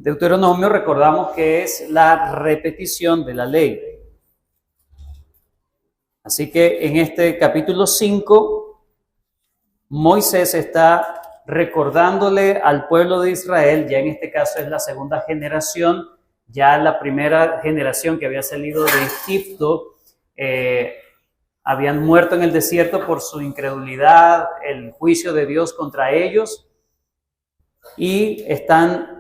Deuteronomio, recordamos que es la repetición de la ley. Así que en este capítulo 5, Moisés está recordándole al pueblo de Israel, ya en este caso es la segunda generación, ya la primera generación que había salido de Egipto, habían muerto en el desierto por su incredulidad, el juicio de Dios contra ellos, y están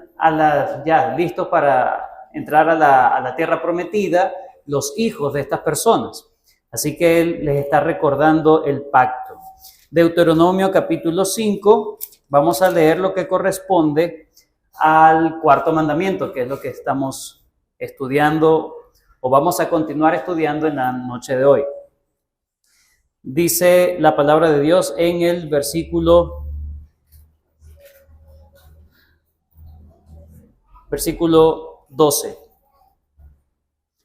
ya listos para entrar a la tierra prometida, los hijos de estas personas. Así que él les está recordando el pacto. Deuteronomio capítulo 5, vamos a leer lo que corresponde al cuarto mandamiento, que es lo que estamos estudiando o vamos a continuar estudiando en la noche de hoy. Dice la palabra de Dios en el versículo 12.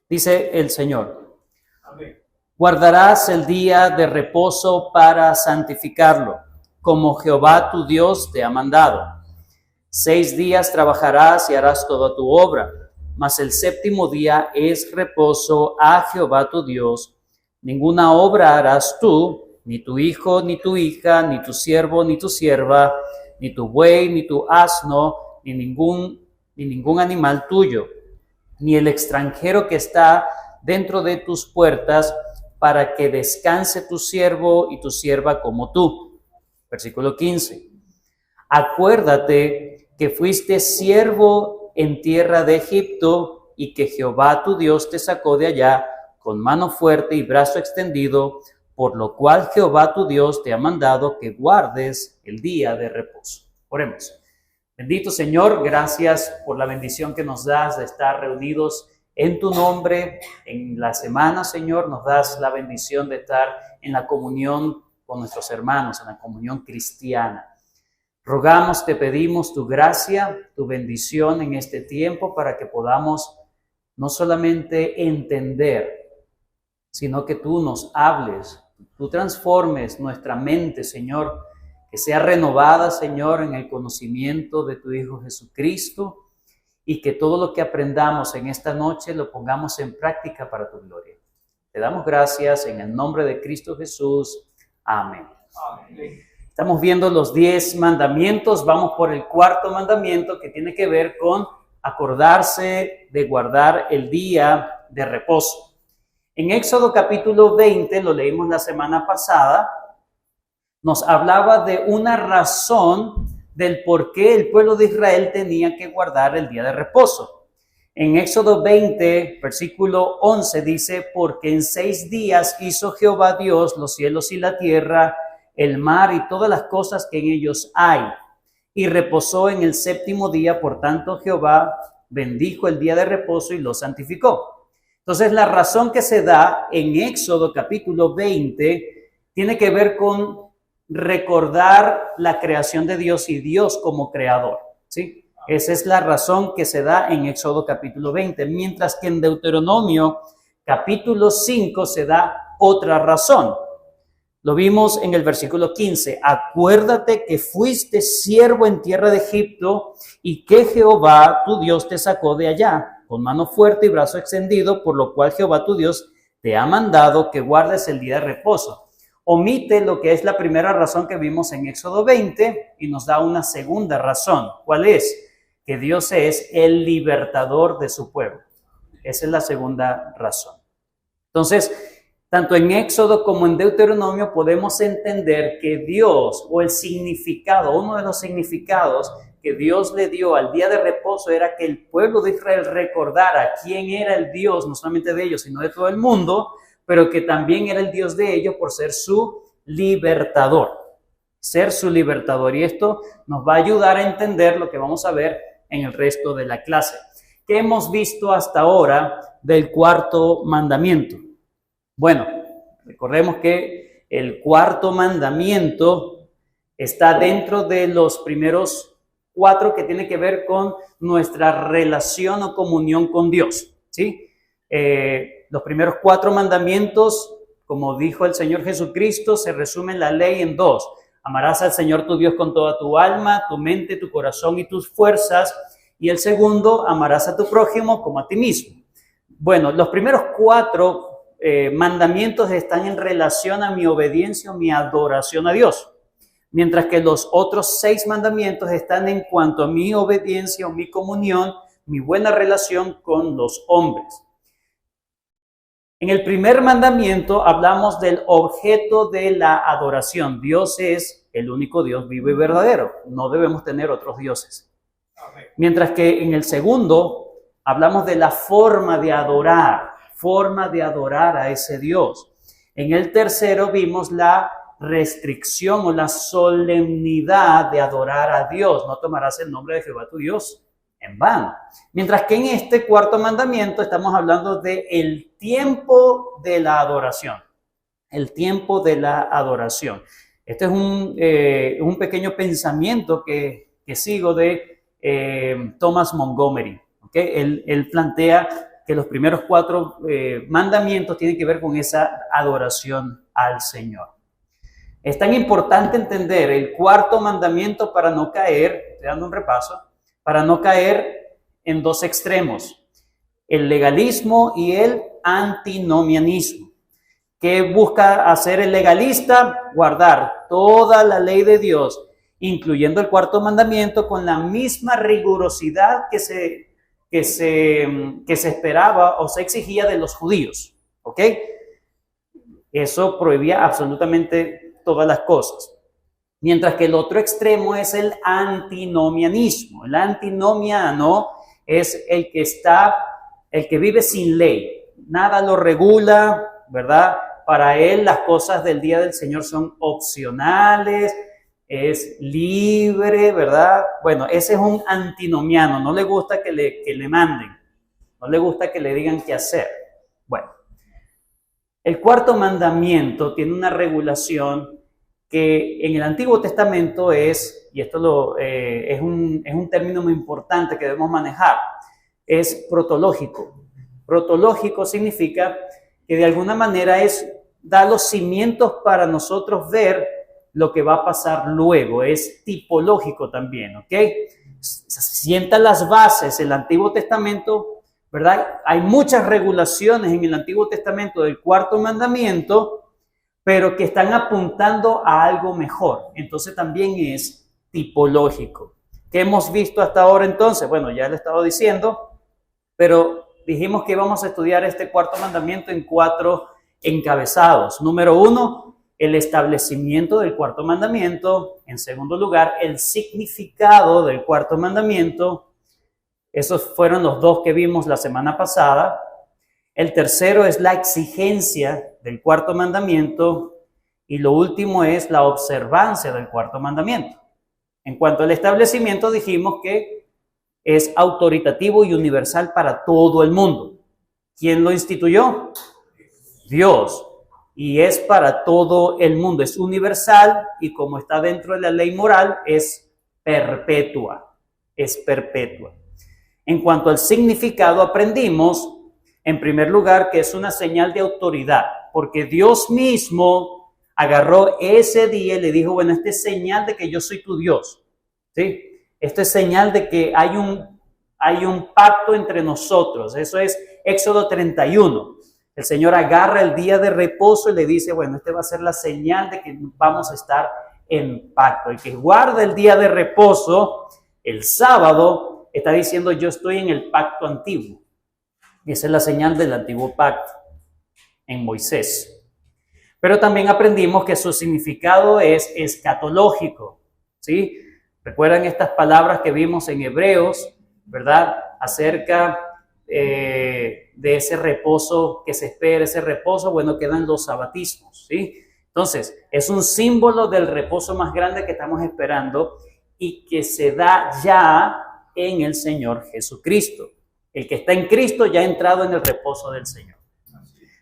Dice el Señor: guardarás el día de reposo para santificarlo, como Jehová tu Dios te ha mandado. 6 días trabajarás y harás toda tu obra, mas el séptimo día es reposo a Jehová tu Dios. Ninguna obra harás tú, ni tu hijo, ni tu hija, ni tu siervo, ni tu sierva, ni tu buey, ni tu asno, ni ningún animal tuyo, ni el extranjero que está dentro de tus puertas, para que descanse tu siervo y tu sierva como tú. Versículo 15. Acuérdate que fuiste siervo en tierra de Egipto y que Jehová tu Dios te sacó de allá con mano fuerte y brazo extendido, por lo cual Jehová tu Dios te ha mandado que guardes el día de reposo. Oremos. Bendito Señor, gracias por la bendición que nos das de estar reunidos en tu nombre. En la semana, Señor, nos das la bendición de estar en la comunión con nuestros hermanos, en la comunión cristiana. Rogamos, te pedimos tu gracia, tu bendición en este tiempo para que podamos no solamente entender, sino que tú nos hables, tú transformes nuestra mente, Señor, que sea renovada, Señor, en el conocimiento de tu Hijo Jesucristo, y que todo lo que aprendamos en esta noche lo pongamos en práctica para tu gloria. Te damos gracias en el nombre de Cristo Jesús. Amén. Amén. Estamos viendo los 10 mandamientos. Vamos por el cuarto mandamiento, que tiene que ver con acordarse de guardar el día de reposo. En Éxodo capítulo 20, lo leímos la semana pasada, nos hablaba de una razón del por qué el pueblo de Israel tenía que guardar el día de reposo. En Éxodo 20, versículo 11 dice: porque en 6 días hizo Jehová Dios los cielos y la tierra, el mar y todas las cosas que en ellos hay, y reposó en el séptimo día. Por tanto Jehová bendijo el día de reposo y lo santificó. Entonces la razón que se da en Éxodo capítulo 20 tiene que ver con recordar la creación de Dios y Dios como creador, ¿sí? Esa es la razón que se da en Éxodo capítulo 20, mientras que en Deuteronomio capítulo 5 se da otra razón. Lo vimos en el versículo 15. Acuérdate que fuiste siervo en tierra de Egipto y que Jehová tu Dios te sacó de allá con mano fuerte y brazo extendido, por lo cual Jehová tu Dios te ha mandado que guardes el día de reposo. Omite lo que es la primera razón que vimos en Éxodo 20 y nos da una segunda razón. ¿Cuál es? Que Dios es el libertador de su pueblo. Esa es la segunda razón. Entonces, tanto en Éxodo como en Deuteronomio podemos entender que Dios, o el significado, uno de los significados que Dios le dio al día de reposo era que el pueblo de Israel recordara quién era el Dios, no solamente de ellos, sino de todo el mundo, pero que también era el Dios de ellos por ser su libertador. Ser su libertador. Y esto nos va a ayudar a entender lo que vamos a ver en el resto de la clase. ¿Qué hemos visto hasta ahora del cuarto mandamiento? Bueno, recordemos que el cuarto mandamiento está dentro de los primeros 4 que tiene que ver con nuestra relación o comunión con Dios, ¿sí? Los primeros 4 mandamientos, como dijo el Señor Jesucristo, se resumen la ley en 2. Amarás al Señor tu Dios con toda tu alma, tu mente, tu corazón y tus fuerzas, y el segundo, amarás a tu prójimo como a ti mismo. Bueno, los primeros 4 mandamientos están en relación a mi obediencia o mi adoración a Dios, mientras que los otros 6 mandamientos están en cuanto a mi obediencia o mi comunión, mi buena relación con los hombres. En el primer mandamiento hablamos del objeto de la adoración. Dios es el único Dios vivo y verdadero. No debemos tener otros dioses. Mientras que en el segundo hablamos de la forma de adorar a ese Dios. En el tercero vimos la restricción o la solemnidad de adorar a Dios. No tomarás el nombre de Jehová tu Dios en vano. Mientras que en este cuarto mandamiento estamos hablando de el tiempo de la adoración. El tiempo de la adoración. Este es un pequeño pensamiento que sigo de Thomas Montgomery. ¿Okay? Él plantea que los primeros 4 mandamientos tienen que ver con esa adoración al Señor. Es tan importante entender el cuarto mandamiento para no caer, estoy dando un repaso, para no caer en 2 extremos, el legalismo y el antinomianismo. ¿Qué busca hacer el legalista? Guardar toda la ley de Dios, incluyendo el cuarto mandamiento, con la misma rigurosidad que se esperaba o se exigía de los judíos. ¿Ok? Eso prohibía absolutamente todas las cosas. Mientras que el otro extremo es el antinomianismo. El antinomiano es el que vive sin ley. Nada lo regula, ¿verdad? Para él las cosas del día del Señor son opcionales, es libre, ¿verdad? Bueno, ese es un antinomiano. No le gusta que le manden. No le gusta que le digan qué hacer. Bueno, el cuarto mandamiento tiene una regulación que en el Antiguo Testamento es, y esto es un término muy importante que debemos manejar, es protológico. Protológico significa que de alguna manera da los cimientos para nosotros ver lo que va a pasar luego. Es tipológico también, ¿ok? Sienta las bases el Antiguo Testamento, ¿verdad? Hay muchas regulaciones en el Antiguo Testamento del cuarto mandamiento, pero que están apuntando a algo mejor. Entonces también es tipológico. ¿Qué hemos visto hasta ahora entonces? Bueno, ya le he estado diciendo, pero dijimos que íbamos a estudiar este cuarto mandamiento en 4 encabezados. Número 1, el establecimiento del cuarto mandamiento. En segundo lugar, el significado del cuarto mandamiento. Esos fueron los 2 que vimos la semana pasada. El tercero es la exigencia del cuarto mandamiento y lo último es la observancia del cuarto mandamiento. En cuanto al establecimiento, dijimos que es autoritativo y universal para todo el mundo. ¿Quién lo instituyó? Dios. Y es para todo el mundo. Es universal y como está dentro de la ley moral, es perpetua. Es perpetua. En cuanto al significado, aprendimos en primer lugar que es una señal de autoridad, porque Dios mismo agarró ese día y le dijo, bueno, esta es señal de que yo soy tu Dios, ¿sí? Esto es señal de que hay un pacto entre nosotros. Eso es Éxodo 31. El Señor agarra el día de reposo y le dice, bueno, esta va a ser la señal de que vamos a estar en pacto. El que guarda el día de reposo, el sábado, está diciendo, yo estoy en el pacto antiguo. Y esa es la señal del antiguo pacto en Moisés. Pero también aprendimos que su significado es escatológico, ¿sí? ¿Recuerdan estas palabras que vimos en Hebreos, verdad? Acerca de ese reposo que se espera, ese reposo, bueno, quedan los sabatismos, ¿sí? Entonces, es un símbolo del reposo más grande que estamos esperando y que se da ya en el Señor Jesucristo. El que está en Cristo ya ha entrado en el reposo del Señor.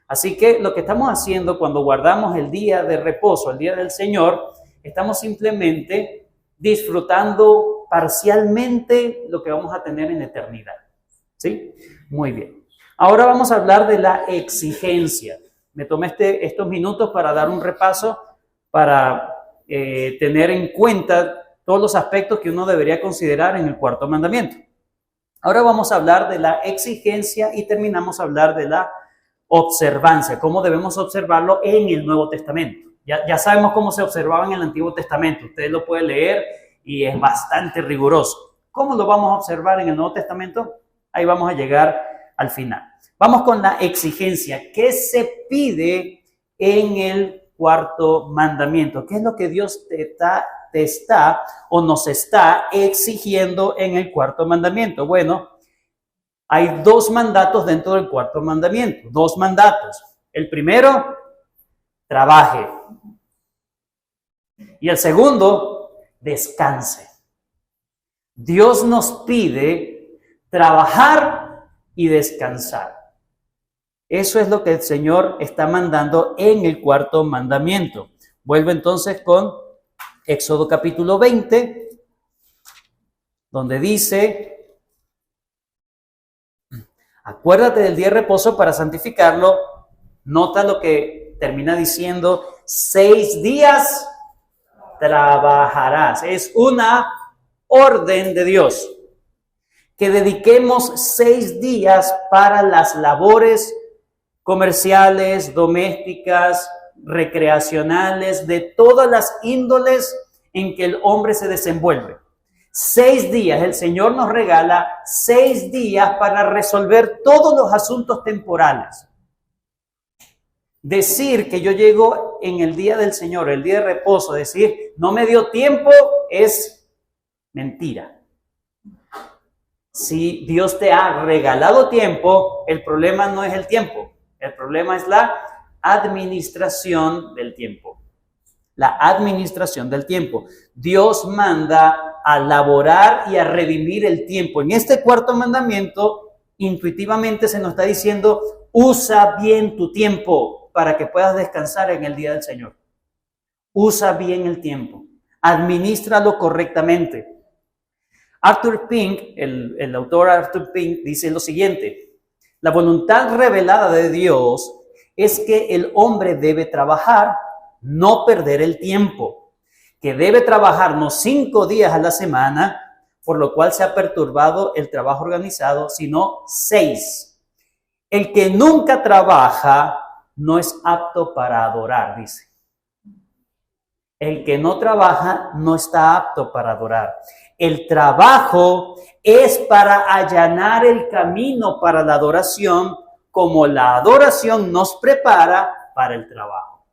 Así que lo que estamos haciendo cuando guardamos el día de reposo, el día del Señor, estamos simplemente disfrutando parcialmente lo que vamos a tener en la eternidad. ¿Sí? Muy bien. Ahora vamos a hablar de la exigencia. Me tomé estos minutos para dar un repaso, para tener en cuenta todos los aspectos que uno debería considerar en el cuarto mandamiento. Ahora vamos a hablar de la exigencia y terminamos a hablar de la observancia, cómo debemos observarlo en el Nuevo Testamento. Ya sabemos cómo se observaba en el Antiguo Testamento, ustedes lo pueden leer y es bastante riguroso. ¿Cómo lo vamos a observar en el Nuevo Testamento? Ahí vamos a llegar al final. Vamos con la exigencia. ¿Qué se pide en el cuarto mandamiento? ¿Qué es lo que Dios te está o nos está exigiendo en el cuarto mandamiento? Bueno, hay dos mandatos dentro del cuarto mandamiento, dos mandatos. El primero, trabaje. Y el segundo, descanse. Dios nos pide trabajar y descansar. Eso es lo que el Señor está mandando en el cuarto mandamiento. Vuelvo entonces con Éxodo capítulo 20, donde dice: acuérdate del día de reposo para santificarlo. Nota lo que termina diciendo: 6 días trabajarás. Es una orden de Dios que dediquemos 6 días para las labores comerciales, domésticas, recreacionales, de todas las índoles en que el hombre se desenvuelve. 6 días, el Señor nos regala 6 días para resolver todos los asuntos temporales. Decir que yo llego en el día del Señor, el día de reposo, decir no me dio tiempo, es mentira. Si Dios te ha regalado tiempo, el problema no es el tiempo. El problema es la administración del tiempo. La administración del tiempo. Dios manda a laborar y a redimir el tiempo. En este cuarto mandamiento, intuitivamente se nos está diciendo: usa bien tu tiempo para que puedas descansar en el día del Señor. Usa bien el tiempo. Adminístralo correctamente. Arthur Pink, el autor Arthur Pink, dice lo siguiente: la voluntad revelada de Dios es que el hombre debe trabajar, no perder el tiempo, que debe trabajarnos 5 días a la semana, por lo cual se ha perturbado el trabajo organizado, sino 6. El que nunca trabaja no es apto para adorar, dice. El que no trabaja no está apto para adorar. El trabajo es para allanar el camino para la adoración, como la adoración nos prepara para el trabajo.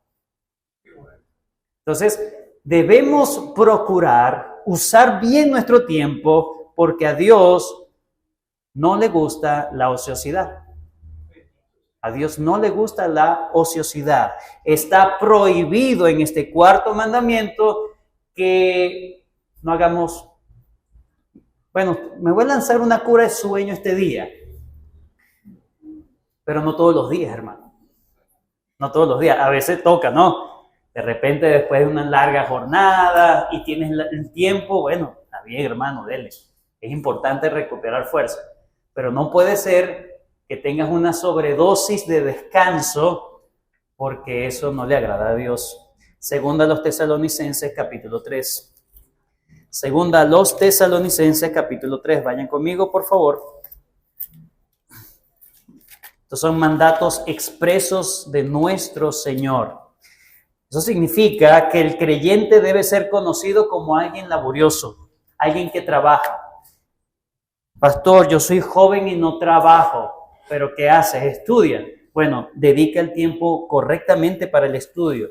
Entonces, debemos procurar usar bien nuestro tiempo, porque a Dios no le gusta la ociosidad. A Dios no le gusta la ociosidad. Está prohibido en este cuarto mandamiento que no hagamos... Bueno, me voy a lanzar una cura de sueño este día, pero no todos los días, hermano. No todos los días. A veces toca, ¿no? De repente después de una larga jornada y tienes el tiempo, bueno, está bien, hermano, dele. Es importante recuperar fuerza, pero no puede ser que tengas una sobredosis de descanso, porque eso no le agrada a Dios. Segunda a los Tesalonicenses, capítulo 3. Segunda a los Tesalonicenses, capítulo 3. Vayan conmigo, por favor. Estos son mandatos expresos de nuestro Señor. Eso significa que el creyente debe ser conocido como alguien laborioso, alguien que trabaja. Pastor, yo soy joven y no trabajo, pero ¿qué haces? Estudia. Bueno, dedica el tiempo correctamente para el estudio.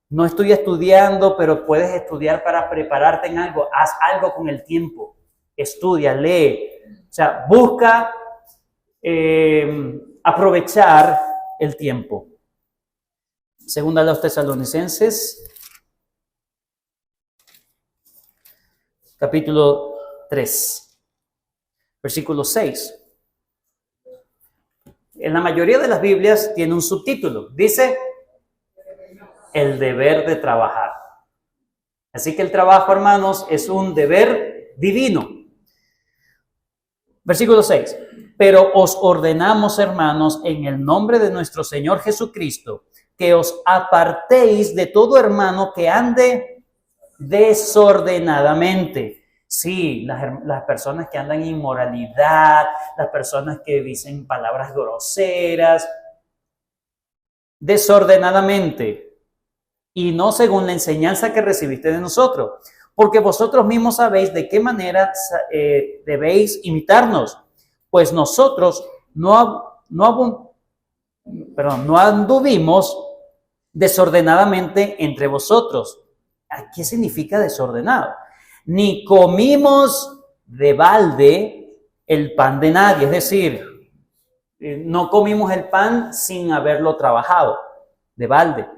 No estoy estudiando, pero puedes estudiar para prepararte en algo. Haz algo con el tiempo. Estudia, lee. O sea, busca aprovechar el tiempo. Segunda a los Tesalonicenses, capítulo 3, versículo 6. En la mayoría de las Biblias tiene un subtítulo. Dice: el deber de trabajar. Así que el trabajo, hermanos, es un deber divino. Versículo 6. Pero os ordenamos, hermanos, en el nombre de nuestro Señor Jesucristo, que os apartéis de todo hermano que ande desordenadamente, Sí, las personas que andan en inmoralidad, las personas que dicen palabras groseras, desordenadamente, y no según la enseñanza que recibiste de nosotros, porque vosotros mismos sabéis de qué manera debéis imitarnos, pues nosotros no anduvimos desordenadamente entre vosotros. ¿Qué significa desordenado? Ni comimos de balde el pan de nadie, es decir, no comimos el pan sin haberlo trabajado, de balde,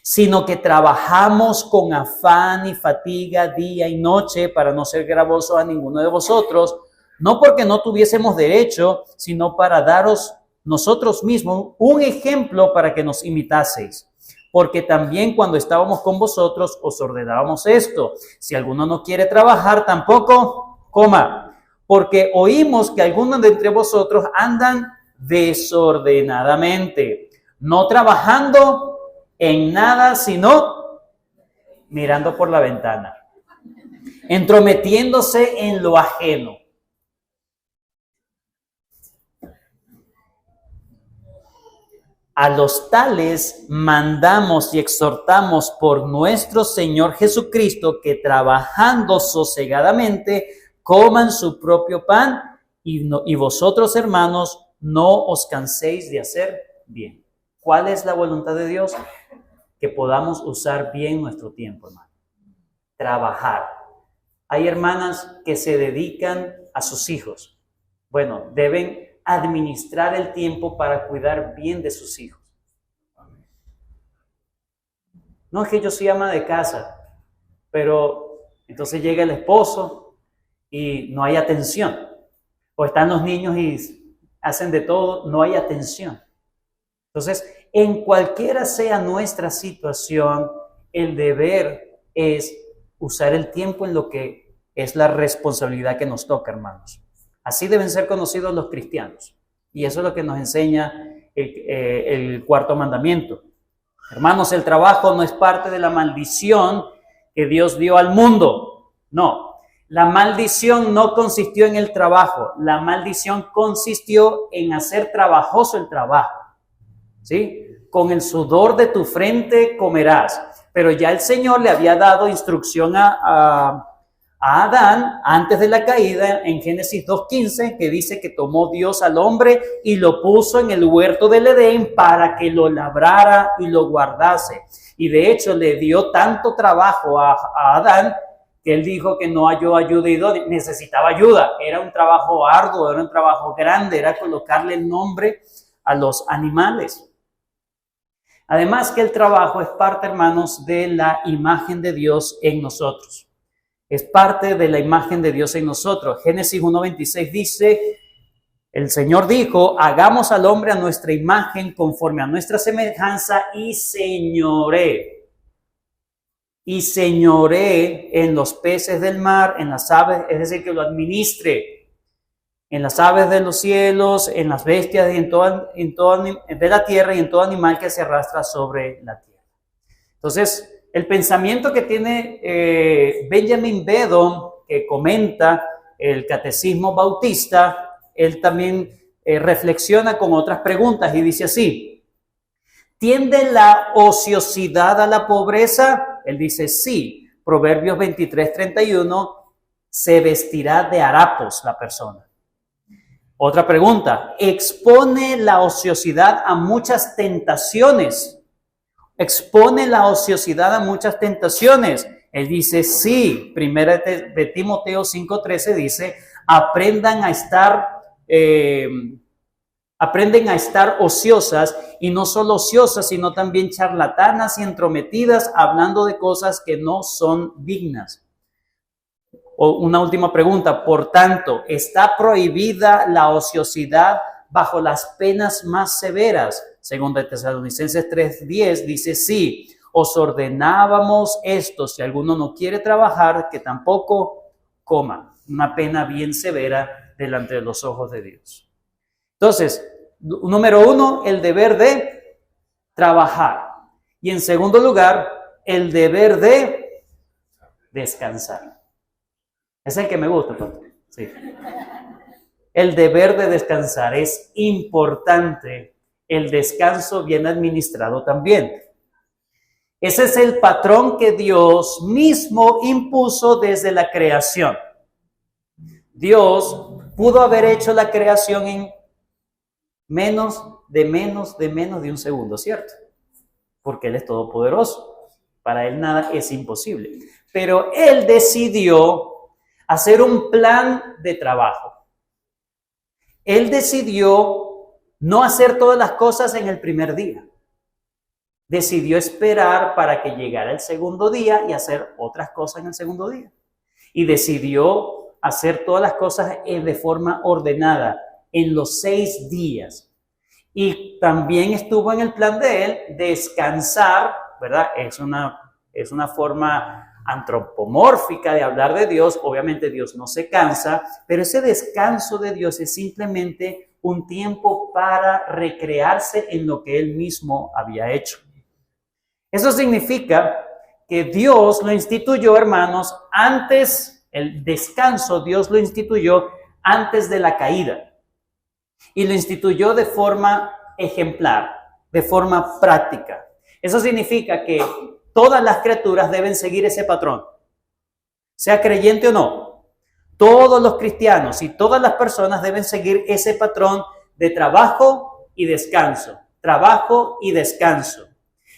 sino que trabajamos con afán y fatiga día y noche para no ser gravosos a ninguno de vosotros, no porque no tuviésemos derecho, sino para daros nosotros mismos un ejemplo para que nos imitaseis. Porque también cuando estábamos con vosotros os ordenábamos esto: si alguno no quiere trabajar, tampoco coma, porque oímos que algunos de entre vosotros andan desordenadamente, no trabajando en nada, sino mirando por la ventana, entrometiéndose en lo ajeno. A los tales mandamos y exhortamos por nuestro Señor Jesucristo que trabajando sosegadamente coman su propio pan y vosotros, hermanos, no os canséis de hacer bien. ¿Cuál es la voluntad de Dios? Que podamos usar bien nuestro tiempo, hermano. Trabajar. Hay hermanas que se dedican a sus hijos. Bueno, deben administrar el tiempo para cuidar bien de sus hijos. No es que yo soy ama de casa, pero entonces llega el esposo y no hay atención. O están los niños y hacen de todo, no hay atención. Entonces, en cualquiera sea nuestra situación, el deber es usar el tiempo en lo que es la responsabilidad que nos toca, hermanos. Así deben ser conocidos los cristianos. Y eso es lo que nos enseña el cuarto mandamiento. Hermanos, el trabajo no es parte de la maldición que Dios dio al mundo. No, la maldición no consistió en el trabajo. La maldición consistió en hacer trabajoso el trabajo. ¿Sí? Con el sudor de tu frente comerás. Pero ya el Señor le había dado instrucción a Adán antes de la caída en Génesis 2:15, que dice que tomó Dios al hombre y lo puso en el huerto del Edén para que lo labrara y lo guardase. Y de hecho le dio tanto trabajo a Adán que él dijo que no halló ayuda idónea, necesitaba ayuda. Era un trabajo arduo, era un trabajo grande, era colocarle el nombre a los animales. Además que el trabajo es parte, hermanos, de la imagen de Dios en nosotros. Es parte de la imagen de Dios en nosotros. Génesis 1:26 dice, el Señor dijo, hagamos al hombre a nuestra imagen, conforme a nuestra semejanza, y señoree. Y señoree en los peces del mar, en las aves, es decir, que lo administre, en las aves de los cielos, en las bestias y en todo de la tierra y en todo animal que se arrastra sobre la tierra. Entonces, el pensamiento que tiene Benjamin Beddome, que comenta el Catecismo Bautista, él también reflexiona con otras preguntas y dice así: ¿tiende la ociosidad a la pobreza? Él dice sí. Proverbios 23:31, se vestirá de harapos la persona. Otra pregunta: ¿expone la ociosidad a muchas tentaciones? Expone la ociosidad a muchas tentaciones. Él dice sí. Primera de Timoteo 5:13 dice, aprenden a estar ociosas, y no solo ociosas, sino también charlatanas y entrometidas, hablando de cosas que no son dignas. O una última pregunta: por tanto, ¿está prohibida la ociosidad bajo las penas más severas? Según de Tesalonicenses 3:10 dice sí, os ordenábamos esto: si alguno no quiere trabajar, que tampoco coma. Una pena bien severa delante de los ojos de Dios. Entonces, número 1, el deber de trabajar. Y en segundo lugar, el deber de descansar. Es el que me gusta, pastor. Sí. El deber de descansar es importante. El descanso bien administrado también. Ese es el patrón que Dios mismo impuso desde la creación. Dios pudo haber hecho la creación en menos de un segundo, ¿cierto? Porque Él es todopoderoso. Para Él nada es imposible. Pero Él decidió hacer un plan de trabajo. Él decidió no hacer todas las cosas en el primer día. Decidió esperar para que llegara el segundo día y hacer otras cosas en el segundo día. Y decidió hacer todas las cosas de forma ordenada en los 6 días. Y también estuvo en el plan de Él descansar, ¿verdad? Es una forma antropomórfica de hablar de Dios. Obviamente Dios no se cansa, pero ese descanso de Dios es simplemente un tiempo para recrearse en lo que Él mismo había hecho. Eso significa que Dios lo instituyó, hermanos, antes, el descanso Dios lo instituyó antes de la caída. Y lo instituyó de forma ejemplar, de forma práctica. Eso significa que todas las criaturas deben seguir ese patrón, sea creyente o no. Todos los cristianos y todas las personas deben seguir ese patrón de trabajo y descanso, trabajo y descanso.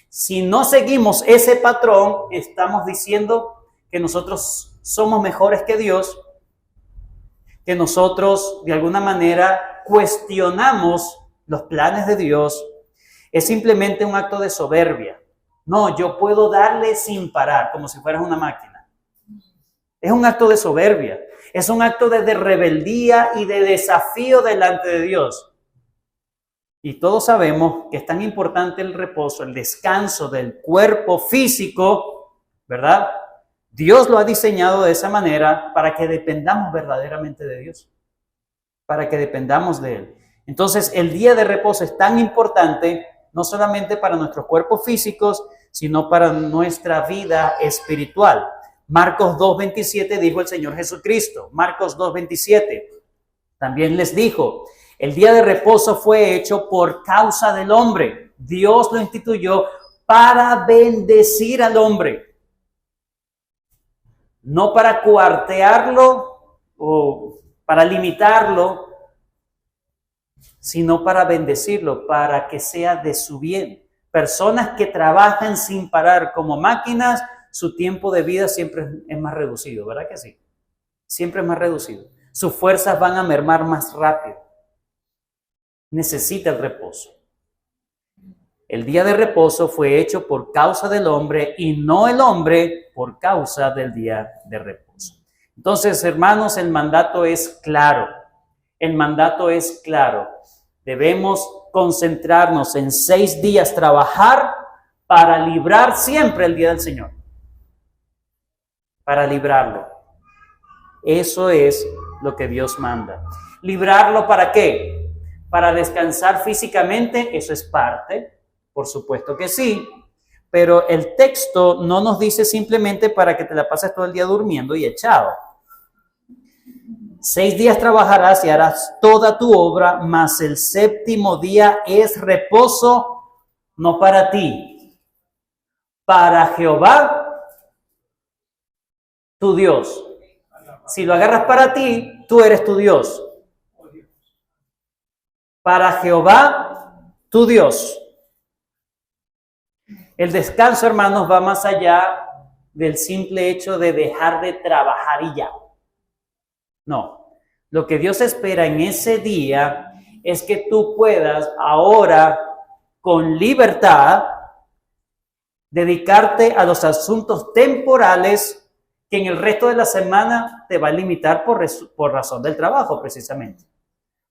Si no seguimos ese patrón, estamos diciendo que nosotros somos mejores que Dios, que nosotros de alguna manera cuestionamos los planes de Dios. Es simplemente un acto de soberbia. No, yo puedo darle sin parar, como si fueras una máquina. Es un acto de soberbia. Es un acto de rebeldía y de desafío delante de Dios. Y todos sabemos que es tan importante el reposo, el descanso del cuerpo físico, ¿verdad? Dios lo ha diseñado de esa manera para que dependamos verdaderamente de Dios, para que dependamos de Él. Entonces, el día de reposo es tan importante, no solamente para nuestros cuerpos físicos, sino para nuestra vida espiritual. Marcos 2:27 dijo el Señor Jesucristo. Marcos 2:27 también les dijo: el día de reposo fue hecho por causa del hombre. Dios lo instituyó para bendecir al hombre. No para cuartearlo o para limitarlo, sino para bendecirlo, para que sea de su bien. Personas que trabajan sin parar como máquinas, su tiempo de vida siempre es más reducido, ¿verdad que sí? Siempre es más reducido. Sus fuerzas van a mermar más rápido. Necesita el reposo. El día de reposo fue hecho por causa del hombre y no el hombre por causa del día de reposo. Entonces, hermanos, el mandato es claro. El mandato es claro. Debemos concentrarnos en 6 días, trabajar para librar siempre el día del Señor. Para librarlo. Eso es lo que Dios manda. ¿Librarlo para qué? Para descansar físicamente, eso es parte, por supuesto que sí, pero el texto no nos dice simplemente para que te la pases todo el día durmiendo y echado. 6 días trabajarás y harás toda tu obra, mas el 7º día es reposo, no para ti, para Jehová, tu Dios. Si lo agarras para ti, tú eres tu Dios. Para Jehová, tu Dios. El descanso, hermanos, va más allá del simple hecho de dejar de trabajar y ya. No. Lo que Dios espera en ese día es que tú puedas ahora, con libertad, dedicarte a los asuntos temporales que en el resto de la semana te va a limitar por razón del trabajo, precisamente,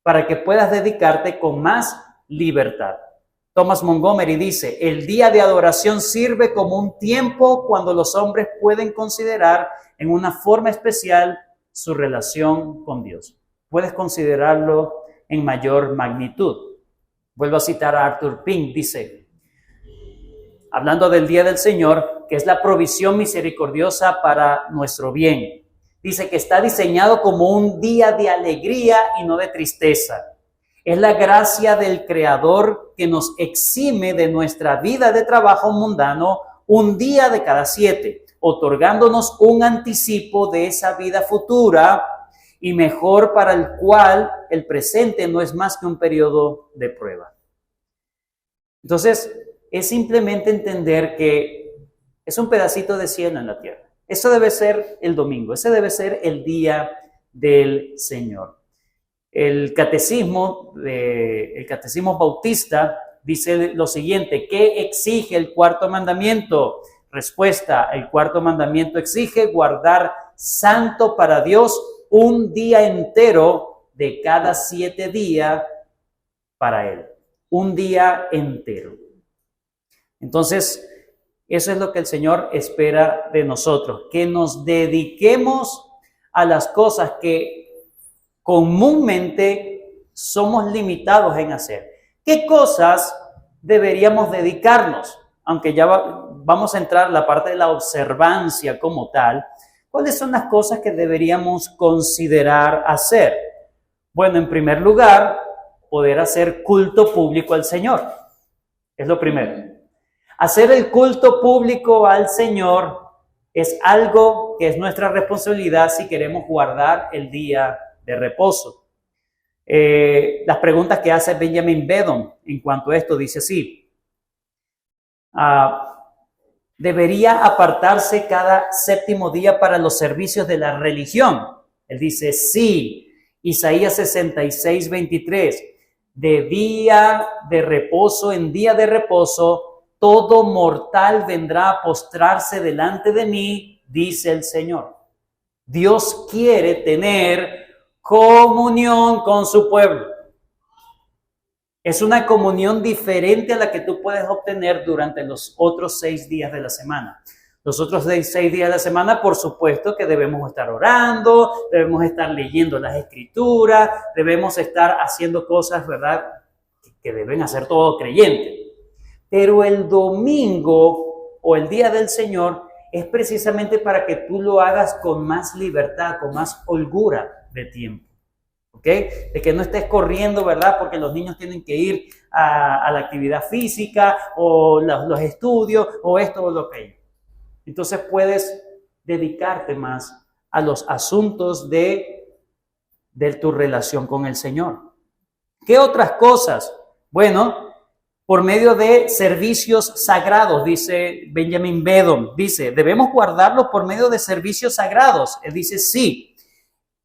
para que puedas dedicarte con más libertad. Thomas Montgomery dice: el día de adoración sirve como un tiempo cuando los hombres pueden considerar en una forma especial su relación con Dios. Puedes considerarlo en mayor magnitud. Vuelvo a citar a Arthur Pink, dice, hablando del día del Señor, que es la provisión misericordiosa para nuestro bien. Dice que está diseñado como un día de alegría y no de tristeza. Es la gracia del Creador que nos exime de nuestra vida de trabajo mundano un día de cada 7, otorgándonos un anticipo de esa vida futura y mejor, para el cual el presente no es más que un periodo de prueba. Entonces, es simplemente entender que es un pedacito de cielo en la tierra. Eso debe ser el domingo, ese debe ser el día del Señor. El catecismo bautista dice lo siguiente: ¿qué exige el cuarto mandamiento? Respuesta: el cuarto mandamiento exige guardar santo para Dios un día entero de cada 7 días para Él. Un día entero. Entonces, eso es lo que el Señor espera de nosotros, que nos dediquemos a las cosas que comúnmente somos limitados en hacer. ¿Qué cosas deberíamos dedicarnos? Aunque ya vamos a entrar en la parte de la observancia como tal, ¿cuáles son las cosas que deberíamos considerar hacer? Bueno, en primer lugar, poder hacer culto público al Señor. Es lo primero. Hacer el culto público al Señor es algo que es nuestra responsabilidad si queremos guardar el día de reposo. Las preguntas que hace Benjamin Beddome en cuanto a esto dice así: ¿debería apartarse cada 7º día para los servicios de la religión? Él dice sí. Isaías 66, 23. De día de reposo en día de reposo, todo mortal vendrá a postrarse delante de mí, dice el Señor. Dios quiere tener comunión con su pueblo. Es una comunión diferente a la que tú puedes obtener durante los otros 6 días de la semana. Los otros 6 días de la semana, por supuesto que debemos estar orando, debemos estar leyendo las Escrituras, debemos estar haciendo cosas, ¿verdad?, que deben hacer todo creyente. Pero el domingo o el día del Señor es precisamente para que tú lo hagas con más libertad, con más holgura de tiempo. ¿Ok? De que no estés corriendo, ¿verdad? Porque los niños tienen que ir a la actividad física o los estudios o esto o lo que. Entonces puedes dedicarte más a los asuntos de tu relación con el Señor. ¿Qué otras cosas? Bueno, por medio de servicios sagrados, dice Benjamin Beddome, dice, ¿debemos guardarlos por medio de servicios sagrados? Él dice sí.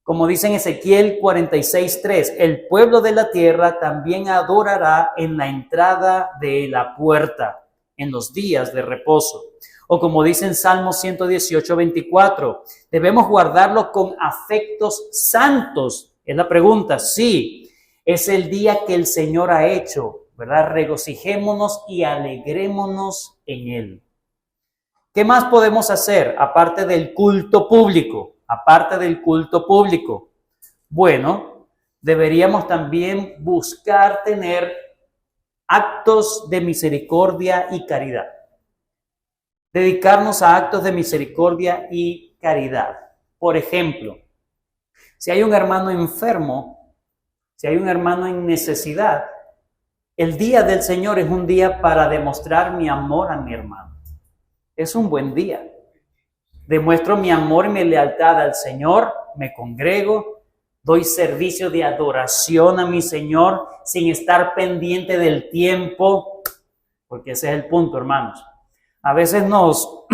Como dice en Ezequiel 46:3, el pueblo de la tierra también adorará en la entrada de la puerta, en los días de reposo. O como dice en Salmo 118:24, debemos guardarlo con afectos santos. Es la pregunta, sí, es el día que el Señor ha hecho, ¿verdad? Regocijémonos y alegrémonos en Él. ¿Qué más podemos hacer aparte del culto público? Aparte del culto público. Bueno, deberíamos también buscar tener actos de misericordia y caridad. Dedicarnos a actos de misericordia y caridad. Por ejemplo, si hay un hermano enfermo, si hay un hermano en necesidad, el día del Señor es un día para demostrar mi amor a mi hermano. Es un buen día. Demuestro mi amor y mi lealtad al Señor, me congrego, doy servicio de adoración a mi Señor sin estar pendiente del tiempo, porque ese es el punto, hermanos. A veces nos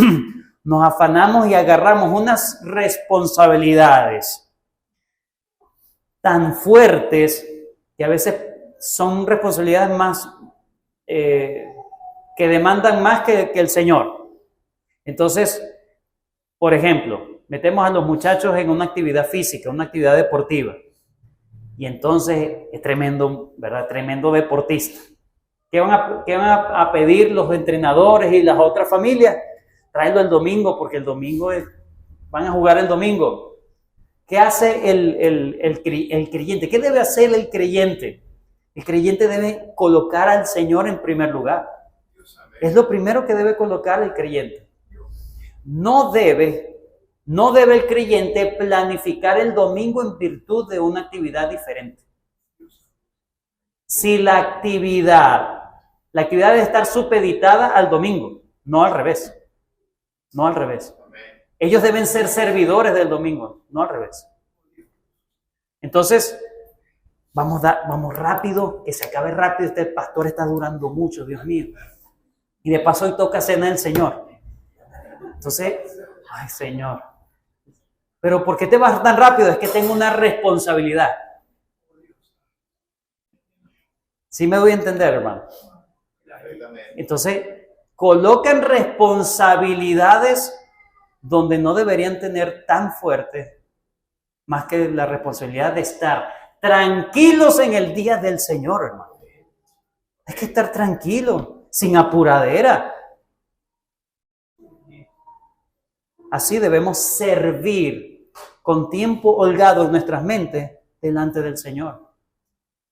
afanamos y agarramos unas responsabilidades tan fuertes que a veces son responsabilidades más que demandan más que el Señor. Entonces, por ejemplo, metemos a los muchachos en una actividad física, una actividad deportiva, y entonces es tremendo, ¿verdad? Tremendo deportista. ¿Qué van a pedir los entrenadores y las otras familias? Tráelo el domingo, porque el domingo van a jugar el domingo. ¿Qué hace el creyente? ¿Qué debe hacer el creyente? El creyente debe colocar al Señor en primer lugar. Es lo primero que debe colocar el creyente. No debe No debe el creyente planificar el domingo en virtud de una actividad diferente. Si la actividad debe estar supeditada al domingo, no al revés. No al revés. Ellos deben ser servidores del domingo, no al revés. Entonces, vamos rápido, que se acabe rápido. Este pastor está durando mucho, Dios mío. Y de paso hoy toca cena del Señor. Entonces, ay Señor. Pero ¿por qué te vas tan rápido? Es que tengo una responsabilidad. ¿Sí me doy a entender, hermano? Entonces, colocan responsabilidades donde no deberían tener tan fuerte, más que la responsabilidad de estar tranquilos en el día del Señor, hermano. Hay que estar tranquilo, sin apuradera. Así debemos servir con tiempo holgado en nuestras mentes delante del Señor.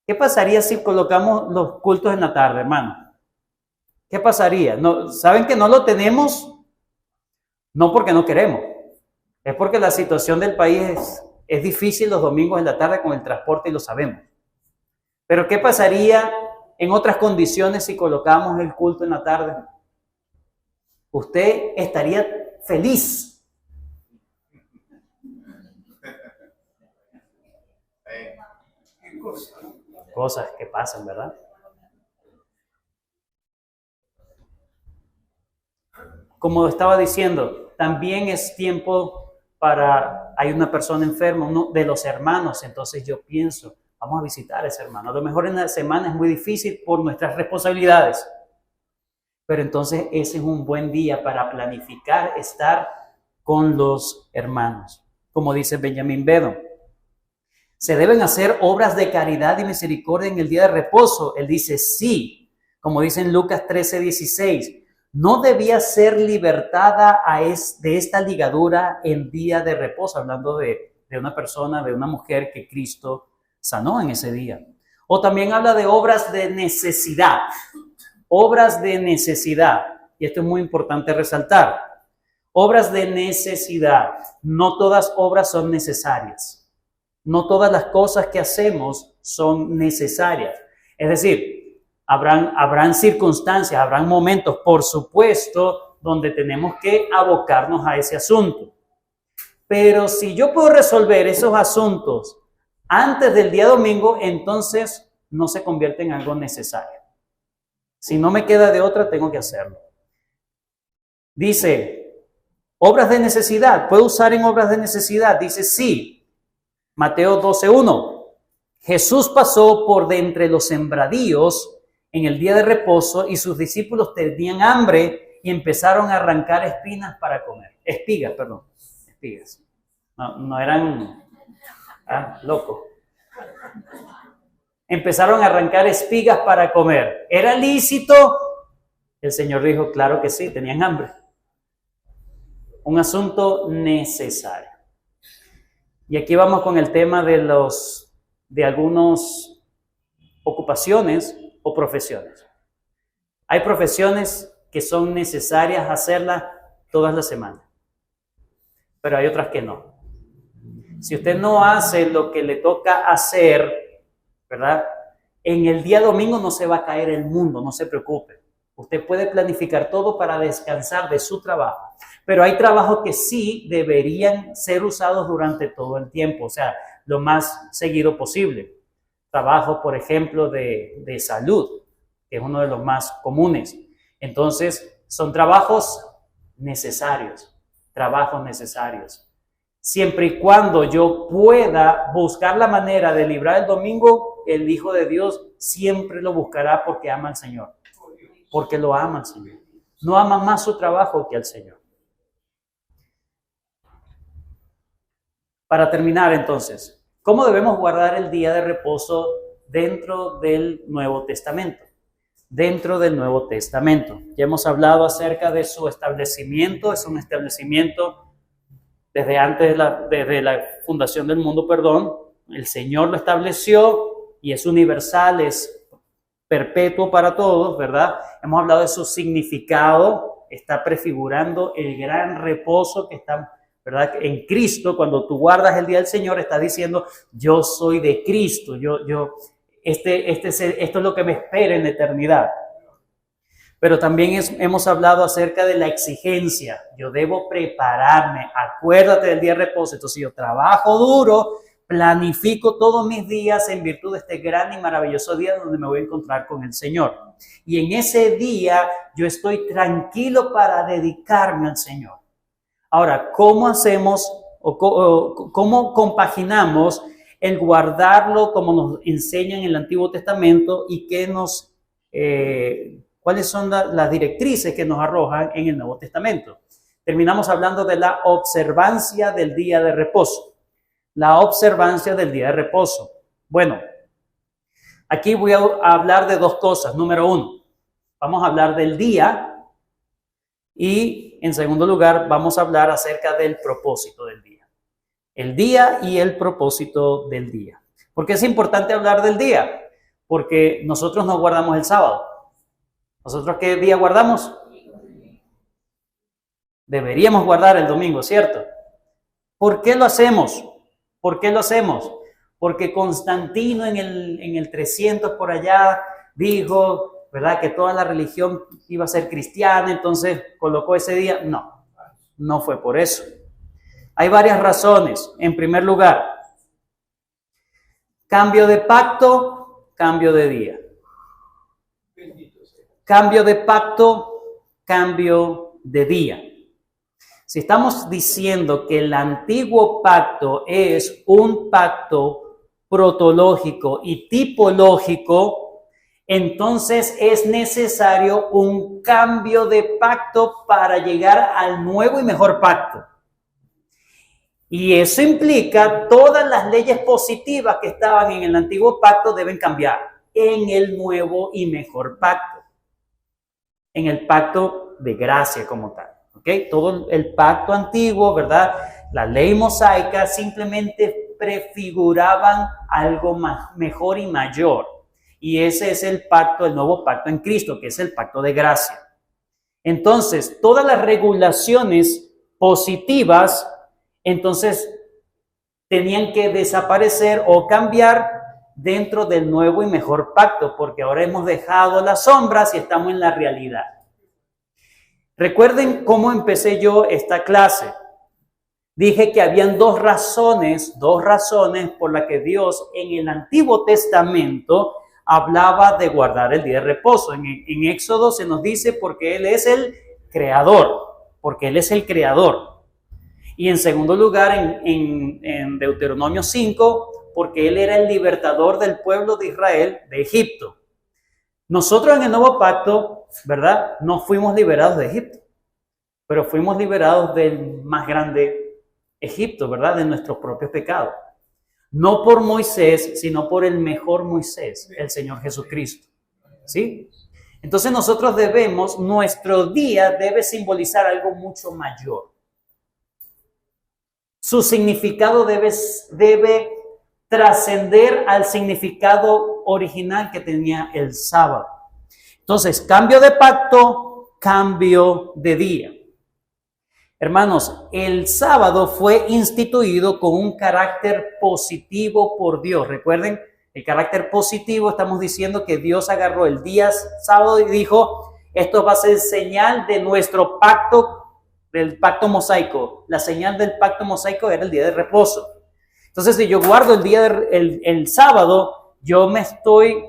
¿Qué pasaría si colocamos los cultos en la tarde, hermano? ¿Qué pasaría? No, ¿saben que no lo tenemos? No porque no queremos. Es porque la situación del país es difícil los domingos en la tarde con el transporte y lo sabemos. Pero ¿qué pasaría en otras condiciones si colocamos el culto en la tarde? Usted estaría feliz. Cosas que pasan, ¿verdad? Como estaba diciendo, también es tiempo hay una persona enferma, uno de los hermanos, entonces yo pienso, vamos a visitar a ese hermano. A lo mejor en la semana es muy difícil por nuestras responsabilidades, pero entonces ese es un buen día para planificar estar con los hermanos. Como dice Benjamín Bedo, se deben hacer obras de caridad y misericordia en el día de reposo. Él dice sí, como dice en Lucas 13:16. No debía ser libertada de esta ligadura en día de reposo, hablando de una persona, de una mujer que Cristo sanó en ese día. O también habla de obras de necesidad. Obras de necesidad. Y esto es muy importante resaltar. Obras de necesidad. No todas obras son necesarias. No todas las cosas que hacemos son necesarias. Es decir, habrán circunstancias, habrán momentos, por supuesto, donde tenemos que abocarnos a ese asunto. Pero si yo puedo resolver esos asuntos antes del día domingo, entonces no se convierte en algo necesario. Si no me queda de otra, tengo que hacerlo. Dice, obras de necesidad. ¿Puedo usar en obras de necesidad? Dice, sí. Mateo 12:1. Jesús pasó por de entre los sembradíos en el día de reposo y sus discípulos tenían hambre y empezaron a arrancar espigas. No eran locos. Empezaron a arrancar espigas para comer. ¿Era lícito? El Señor dijo, claro que sí, tenían hambre. Un asunto necesario. Y aquí vamos con el tema de algunas ocupaciones o profesiones. Hay profesiones que son necesarias hacerlas todas las semanas, pero hay otras que no. Si usted no hace lo que le toca hacer, ¿verdad? En el día domingo no se va a caer el mundo, no se preocupe. Usted puede planificar todo para descansar de su trabajo. Pero hay trabajos que sí deberían ser usados durante todo el tiempo, o sea, lo más seguido posible. Trabajo, por ejemplo, de salud, que es uno de los más comunes. Entonces, son trabajos necesarios. Siempre y cuando yo pueda buscar la manera de librar el domingo, el Hijo de Dios siempre lo buscará porque ama al Señor. Porque lo ama al Señor. No ama más su trabajo que al Señor. Para terminar, entonces, ¿cómo debemos guardar el día de reposo dentro del Nuevo Testamento? Dentro del Nuevo Testamento. Ya hemos hablado acerca de su establecimiento. Es un establecimiento desde antes desde la fundación del mundo, El Señor lo estableció y es universal, es perpetuo para todos, ¿verdad? Hemos hablado de su significado. Está prefigurando el gran reposo que está ¿verdad? En Cristo, cuando tú guardas el día del Señor, estás diciendo, yo soy de Cristo, esto es lo que me espera en la eternidad. Pero también hemos hablado acerca de la exigencia. Yo debo prepararme. Acuérdate del día de reposo. Entonces yo trabajo duro, planifico todos mis días en virtud de este gran y maravilloso día donde me voy a encontrar con el Señor. Y en ese día yo estoy tranquilo para dedicarme al Señor. Ahora, ¿cómo hacemos o cómo compaginamos el guardarlo como nos enseña en el Antiguo Testamento y cuáles son las directrices que nos arrojan en el Nuevo Testamento? Terminamos hablando de la observancia del día de reposo. La observancia del día de reposo. Bueno, aquí voy a hablar de dos cosas. Número uno, vamos a hablar del día y en segundo lugar vamos a hablar acerca del propósito del día. El día y el propósito del día. ¿Por qué es importante hablar del día? Porque nosotros no guardamos el sábado. ¿Nosotros qué día guardamos? Deberíamos guardar el domingo, ¿cierto? ¿Por qué lo hacemos? ¿Por qué lo hacemos? Porque Constantino en el 300 por allá dijo, ¿verdad?, que toda la religión iba a ser cristiana, entonces colocó ese día. No, no fue por eso. Hay varias razones. En primer lugar, cambio de pacto, cambio de día. Cambio de pacto, cambio de día. Si estamos diciendo que el antiguo pacto es un pacto protológico y tipológico, entonces es necesario un cambio de pacto para llegar al nuevo y mejor pacto. Y eso implica todas las leyes positivas que estaban en el antiguo pacto deben cambiar en el nuevo y mejor pacto. En el pacto de gracia como tal. ¿Okay? Todo el pacto antiguo, ¿verdad? La ley mosaica simplemente prefiguraban algo mejor y mayor. Y ese es el pacto, el nuevo pacto en Cristo, que es el pacto de gracia. Entonces, todas las regulaciones positivas, entonces, tenían que desaparecer o cambiar dentro del nuevo y mejor pacto, porque ahora hemos dejado las sombras y estamos en la realidad. Recuerden cómo empecé yo esta clase. Dije que habían dos razones por las que Dios en el Antiguo Testamento hablaba de guardar el día de reposo. En Éxodo se nos dice porque Él es el creador, Y en segundo lugar, en Deuteronomio 5, porque Él era el libertador del pueblo de Israel de Egipto. Nosotros en el nuevo pacto, ¿verdad?, no fuimos liberados de Egipto, pero fuimos liberados del más grande Egipto, ¿verdad?, de nuestros propios pecados. No por Moisés, sino por el mejor Moisés, el Señor Jesucristo. ¿Sí? Entonces nuestro día debe simbolizar algo mucho mayor. Su significado debe trascender al significado original que tenía el sábado. Entonces, cambio de pacto, cambio de día. Hermanos, el sábado fue instituido con un carácter positivo por Dios. Recuerden, el carácter positivo, estamos diciendo que Dios agarró el día sábado y dijo, esto va a ser señal de nuestro pacto, del pacto mosaico. La señal del pacto mosaico era el día de reposo. Entonces, si yo guardo el sábado, yo me estoy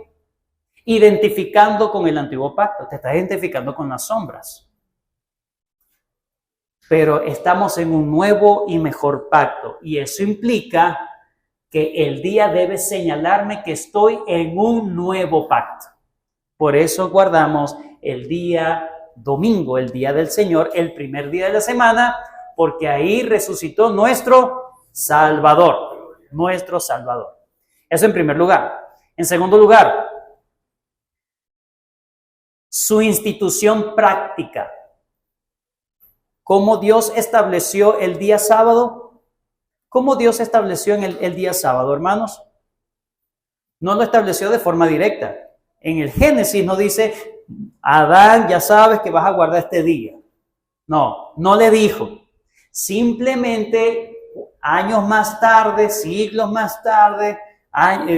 identificando con el antiguo pacto. Te estás identificando con las sombras. Pero estamos en un nuevo y mejor pacto. Y eso implica que el día debe señalarme que estoy en un nuevo pacto. Por eso guardamos el día domingo, el día del Señor, el primer día de la semana, porque ahí resucitó nuestro Salvador. Nuestro Salvador. Eso en primer lugar. En segundo lugar, su institución práctica. ¿Cómo Dios estableció el día sábado? ¿Cómo Dios estableció el día sábado, hermanos? No lo estableció de forma directa. En el Génesis no dice, Adán, ya sabes que vas a guardar este día. No le dijo. Simplemente años más tarde, siglos más tarde,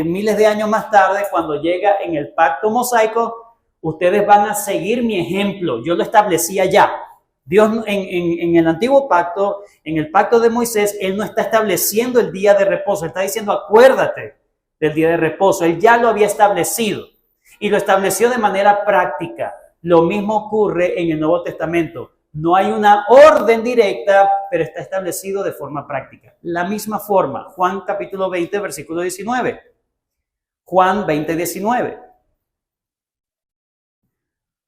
miles de años más tarde, cuando llega en el pacto mosaico, ustedes van a seguir mi ejemplo. Yo lo establecía ya. Dios en el antiguo pacto, en el pacto de Moisés, Él no está estableciendo el día de reposo. Él está diciendo, acuérdate del día de reposo. Él ya lo había establecido y lo estableció de manera práctica. Lo mismo ocurre en el Nuevo Testamento. No hay una orden directa, pero está establecido de forma práctica. La misma forma, Juan capítulo 20, versículo 19. Juan 20, 19.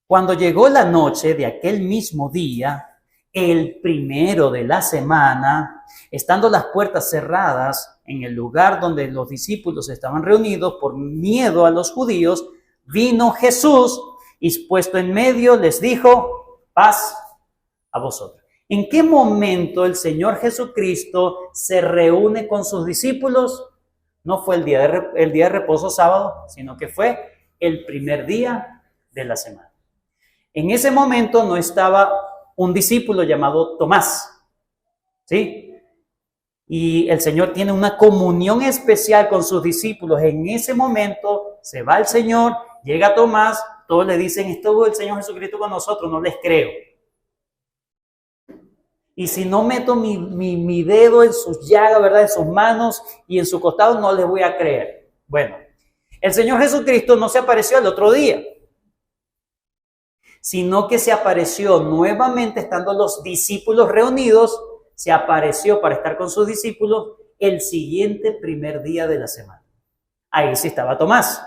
Cuando llegó la noche de aquel mismo día, el primero de la semana, estando las puertas cerradas en el lugar donde los discípulos estaban reunidos por miedo a los judíos, vino Jesús y puesto en medio les dijo, paz a vosotros. ¿En qué momento el Señor Jesucristo se reúne con sus discípulos? No fue el día de reposo sábado, sino que fue el primer día de la semana. En ese momento no estaba un discípulo llamado Tomás, ¿sí? Y el Señor tiene una comunión especial con sus discípulos. En ese momento se va el Señor, llega Tomás, todos le dicen, estuvo el Señor Jesucristo con nosotros, no les creo. Y si no meto mi dedo en sus llagas, ¿verdad? En sus manos y en su costado, no les voy a creer. Bueno, el Señor Jesucristo no se apareció el otro día, sino que se apareció nuevamente estando los discípulos reunidos, se apareció para estar con sus discípulos el siguiente primer día de la semana. Ahí sí estaba Tomás.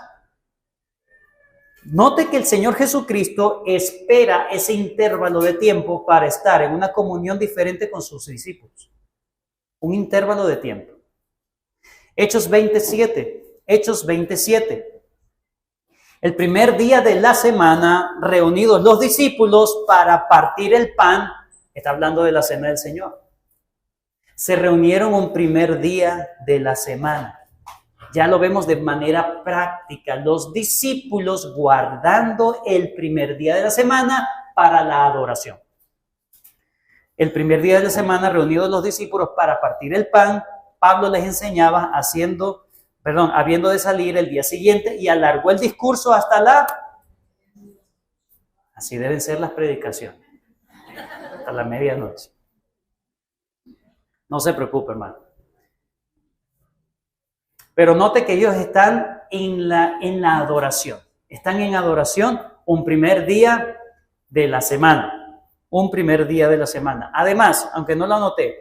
Note que el Señor Jesucristo espera ese intervalo de tiempo para estar en una comunión diferente con sus discípulos. Un intervalo de tiempo. Hechos 27. El primer día de la semana, reunidos los discípulos para partir el pan, está hablando de la cena del Señor. Se reunieron un primer día de la semana. Ya lo vemos de manera práctica, los discípulos guardando el primer día de la semana para la adoración. El primer día de la semana, reunidos los discípulos para partir el pan, Pablo les enseñaba habiendo de salir el día siguiente y alargó el discurso hasta así deben ser las predicaciones, hasta la medianoche. No se preocupe, hermano. Pero note que ellos están en la adoración. Están en adoración un primer día de la semana. Un primer día de la semana. Además, aunque no lo anoté,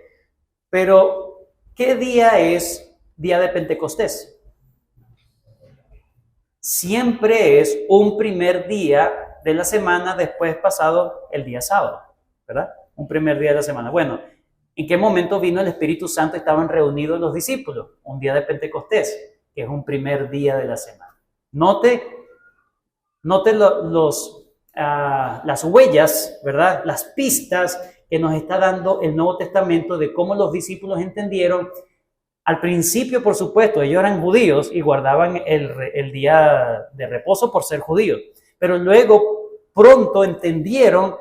pero ¿qué día es día de Pentecostés? Siempre es un primer día de la semana después pasado el día sábado, ¿verdad? Un primer día de la semana. Bueno, ¿en qué momento vino el Espíritu Santo? Estaban reunidos los discípulos. Un día de Pentecostés, que es un primer día de la semana. Note las huellas, ¿verdad? Las pistas que nos está dando el Nuevo Testamento de cómo los discípulos entendieron. Al principio, por supuesto, ellos eran judíos y guardaban el día de reposo por ser judíos. Pero luego, pronto entendieron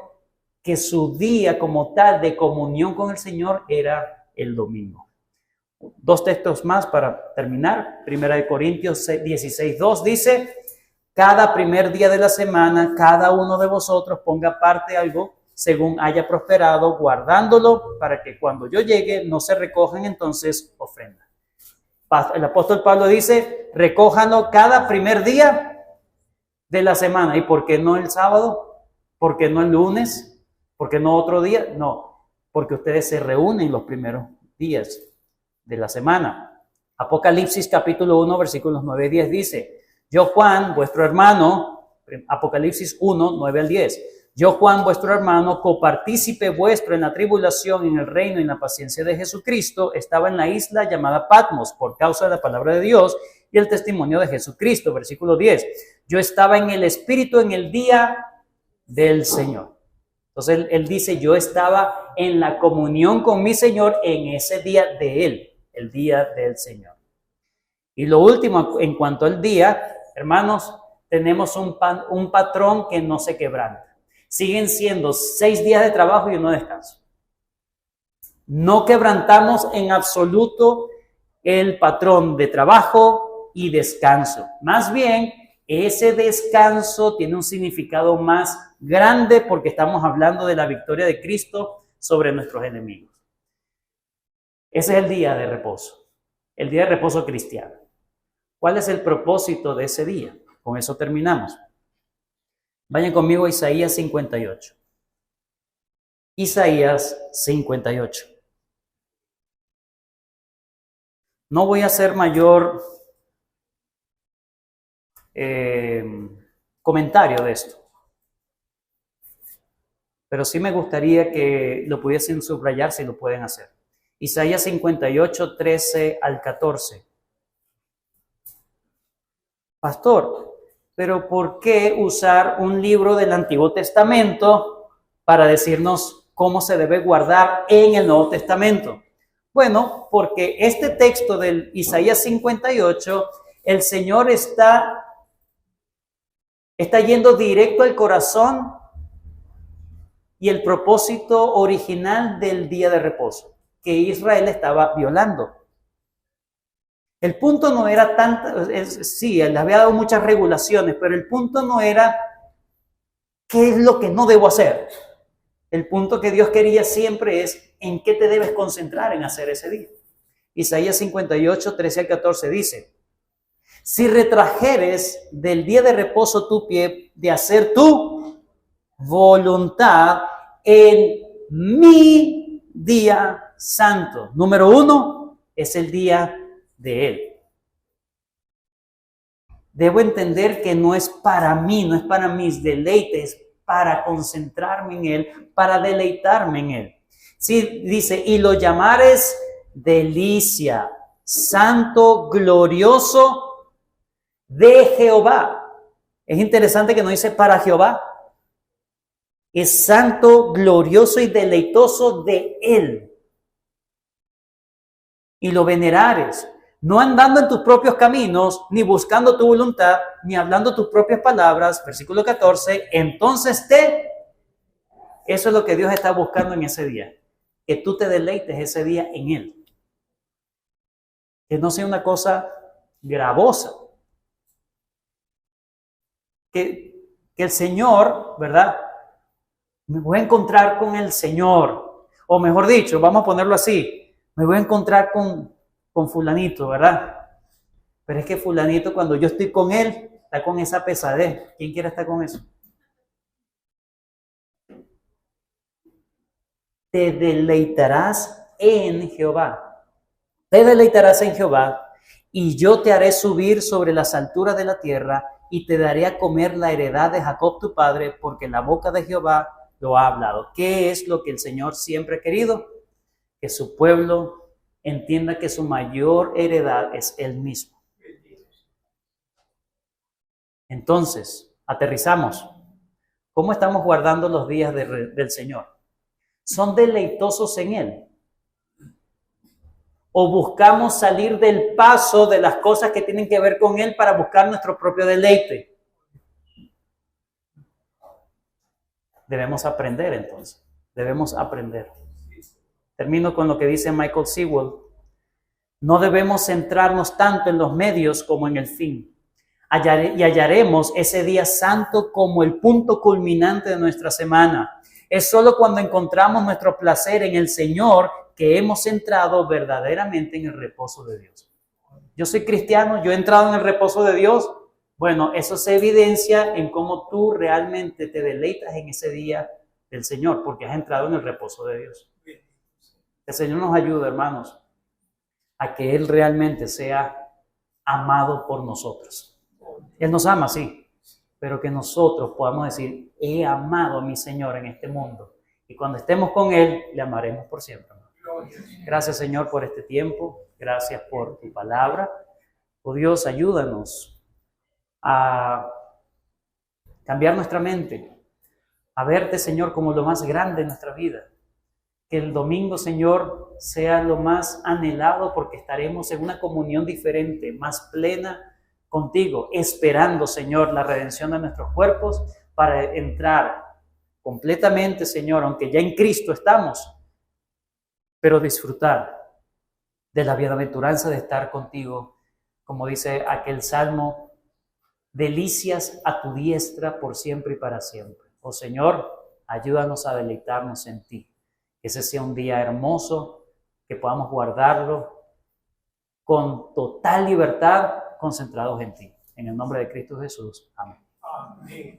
que su día como tal de comunión con el Señor era el domingo. Dos textos más para terminar. 1 Corintios 16:2 dice, cada primer día de la semana, cada uno de vosotros ponga aparte algo según haya prosperado, guardándolo para que cuando yo llegue no se recojan entonces ofrendas. El apóstol Pablo dice, recójanlo cada primer día de la semana. ¿Y por qué no el sábado? ¿Por qué no el lunes? ¿Por qué no otro día? No, porque ustedes se reúnen los primeros días de la semana. Apocalipsis capítulo 1, versículos 9 y 10 dice, yo Juan, vuestro hermano, Apocalipsis 1, 9 al 10, yo Juan, vuestro hermano, copartícipe vuestro en la tribulación, en el reino y en la paciencia de Jesucristo, estaba en la isla llamada Patmos por causa de la palabra de Dios y el testimonio de Jesucristo. Versículo 10, yo estaba en el Espíritu en el día del Señor. Entonces él dice, yo estaba en la comunión con mi Señor en ese día de Él, el día del Señor. Y lo último, en cuanto al día, hermanos, tenemos un patrón que no se quebranta. Siguen siendo 6 días de trabajo y 1 descanso. No quebrantamos en absoluto el patrón de trabajo y descanso. Más bien, ese descanso tiene un significado más grande porque estamos hablando de la victoria de Cristo sobre nuestros enemigos. Ese es el día de reposo, el día de reposo cristiano. ¿Cuál es el propósito de ese día? Con eso terminamos. Vayan conmigo a Isaías 58. Isaías 58. No voy a hacer mayor comentario de esto, pero sí me gustaría que lo pudiesen subrayar si lo pueden hacer. Isaías 58, 13 al 14. Pastor, pero ¿por qué usar un libro del Antiguo Testamento para decirnos cómo se debe guardar en el Nuevo Testamento? Bueno, porque este texto del Isaías 58, el Señor está yendo directo al corazón y el propósito original del día de reposo, que Israel estaba violando. El punto no era tanto, sí, él había dado muchas regulaciones, pero el punto no era qué es lo que no debo hacer. El punto que Dios quería siempre es en qué te debes concentrar en hacer ese día. Isaías 58, 13 al 14 dice: si retrajeres del día de reposo tu pie de hacer tu voluntad en mi día santo. Número 1 es el día de Él. Debo entender que no es para mí, no es para mis deleites, para concentrarme en Él, para deleitarme en Él. Sí, dice, y lo llamares delicia, santo, glorioso de Jehová. Es interesante que no dice para Jehová. Es santo, glorioso y deleitoso de Él. Y lo venerares, no andando en tus propios caminos, ni buscando tu voluntad, ni hablando tus propias palabras. Versículo 14, entonces eso es lo que Dios está buscando en ese día. Que tú te deleites ese día en Él. Que no sea una cosa gravosa. Que el Señor, ¿verdad? Me voy a encontrar con el Señor. O mejor dicho, vamos a ponerlo así. Me voy a encontrar con fulanito, ¿verdad? Pero es que fulanito, cuando yo estoy con él, está con esa pesadez. ¿Quién quiere estar con eso? Te deleitarás en Jehová. Te deleitarás en Jehová, y yo te haré subir sobre las alturas de la tierra, y te daré a comer la heredad de Jacob tu padre, porque la boca de Jehová lo ha hablado. ¿Qué es lo que el Señor siempre ha querido? Que su pueblo entienda que su mayor heredad es Él mismo. Entonces, aterrizamos. ¿Cómo estamos guardando los días del Señor? ¿Son deleitosos en Él? ¿O buscamos salir del paso de las cosas que tienen que ver con Él para buscar nuestro propio deleite? Debemos aprender entonces. Debemos aprender. Termino con lo que dice Michael Sewell. No debemos centrarnos tanto en los medios como en el fin. Y hallaremos ese día santo como el punto culminante de nuestra semana. Es solo cuando encontramos nuestro placer en el Señor que hemos entrado verdaderamente en el reposo de Dios. Yo soy cristiano, yo he entrado en el reposo de Dios. Bueno, eso se evidencia en cómo tú realmente te deleitas en ese día del Señor, porque has entrado en el reposo de Dios. El Señor nos ayuda, hermanos, a que Él realmente sea amado por nosotros. Él nos ama, sí, pero que nosotros podamos decir, he amado a mi Señor en este mundo. Y cuando estemos con Él, le amaremos por siempre. Gracias, Señor, por este tiempo. Gracias por tu palabra. Oh Dios, ayúdanos a cambiar nuestra mente, a verte, Señor, como lo más grande en nuestra vida. Que el domingo, Señor, sea lo más anhelado porque estaremos en una comunión diferente, más plena contigo, esperando, Señor, la redención de nuestros cuerpos para entrar completamente, Señor, aunque ya en Cristo estamos, pero disfrutar de la bienaventuranza de estar contigo, como dice aquel salmo, delicias a tu diestra por siempre y para siempre. Oh Señor, ayúdanos a deleitarnos en ti. Que ese sea un día hermoso, que podamos guardarlo con total libertad, concentrados en ti. En el nombre de Cristo Jesús. Amén. Amén.